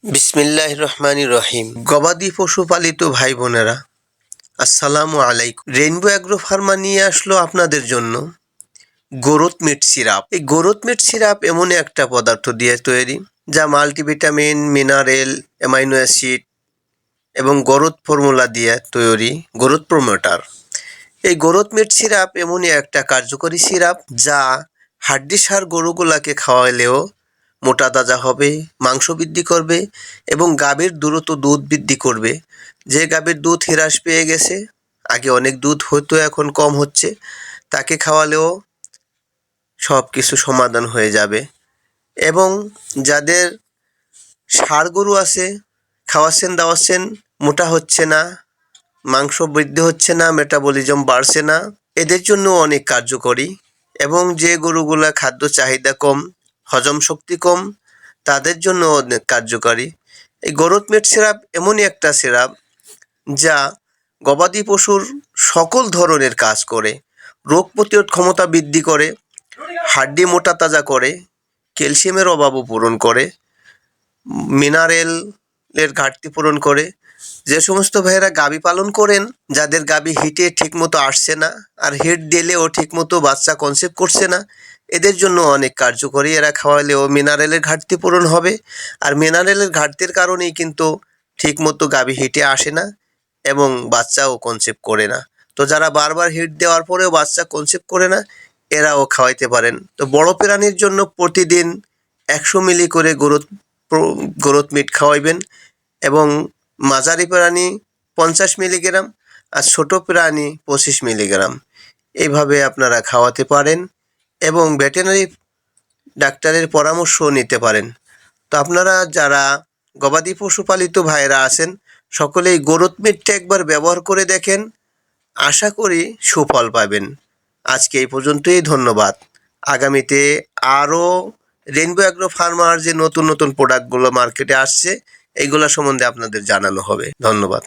বিসমিল্লাহির রহমানির রহিম। গবাদি পশুপালিত ভাই বোনেরা, আসসালামু আলাইকুম। রেইনবো অ্যাগ্রো ফার্মা নিয়ে আসলো আপনাদের জন্য গ্রোথ মিট সিরাপ। এই গ্রোথ মিট সিরাপ এমন একটা পদার্থ দিয়ে তৈরি যা মাল্টিভিটামিন, মিনারেল, অ্যামাইনো অ্যাসিড এবং গ্রোথ ফর্মুলা দিয়ে তৈরি গ্রোথ প্রমোটার। এই গ্রোথ মিট সিরাপ এমনই একটা কার্যকরী সিরাপ যা হাড্ডিসার গরুগুলাকে খাওয়ালেও মোটা তাজা হবে, মাংস বৃদ্ধি করবে এবং গাভীর দ্রুত দুধ বৃদ্ধি করবে। যে গাভীর দুধ হ্রাস পেয়ে গেছে, আগে অনেক দুধ হতো এখন কম হচ্ছে, তাকে খাওয়ালেও সব কিছু সমাধান হয়ে যাবে। এবং যাদের ষাঁড় গরু আছে, খাওয়াচ্ছেন দাওয়াচ্ছেন, মোটা হচ্ছে না, মাংস বৃদ্ধি হচ্ছে না, মেটাবলিজম বাড়ছে না, এদের জন্য অনেক কার্যকরী। এবং যে গরুগুলা খাদ্য চাহিদা কম, হজম শক্তি কম, তাদের জন্য অনেক কার্যকারী। এই গ্রোথ মিট সিরাপ এমনই একটা সিরাপ যা গবাদি পশুর সকল ধরনের কাজ করে। রোগ প্রতিরোধ ক্ষমতা বৃদ্ধি করে, হাড্ডি মোটা তাজা করে, ক্যালসিয়ামের অভাবও পূরণ করে, মিনারেলের ঘাটতি পূরণ করে। যে সমস্ত ভাইয়েরা গাভী পালন করেন, যাদের গাভী হিটে ঠিকমতো আসছে না, আর হিট দিলেও ঠিকমতো বাচ্চা কনসেপ্ট করছে না, এদের জন্য অনেক কার্যকরী। এরা খাওয়ালেও মিনারেলের ঘাটতি পূরণ হবে। আর মিনারেলের ঘাটতির কারণেই কিন্তু ঠিকমতো গাভী হিটে আসে না এবং বাচ্চাও কনসেপ্ট করে না। তো যারা বারবার হিট দেওয়ার পরেও বাচ্চা কনসেপ্ট করে না, এরাও খাওয়াইতে পারেন। তো বড় প্রাণীর জন্য প্রতিদিন 100 মিলি করে গ্রোথ মিট খাওয়াইবেন এবং মাঝারি প্রাণী 50 মিলিগ্রাম আর ছোট প্রাণী 25 মিলিগ্রাম। এইভাবে আপনারা খাওয়াতে পারেন এবং ভেটেরিনারি ডাক্তারের পরামর্শও নিতে পারেন। তো আপনারা যারা গবাদি পশুপালিত ভাইয়েরা আছেন, সকলেই গ্রোথ মিটটা একবার ব্যবহার করে দেখেন, আশা করি সুফল পাবেন। আজকে এই পর্যন্তই, ধন্যবাদ। আগামীতে আরও রেইনবো অ্যাগ্রো ফার্মার যে নতুন নতুন প্রোডাক্টগুলো মার্কেটে আসছে, এইগুলো সম্বন্ধে আপনাদের জানানো হবে। ধন্যবাদ।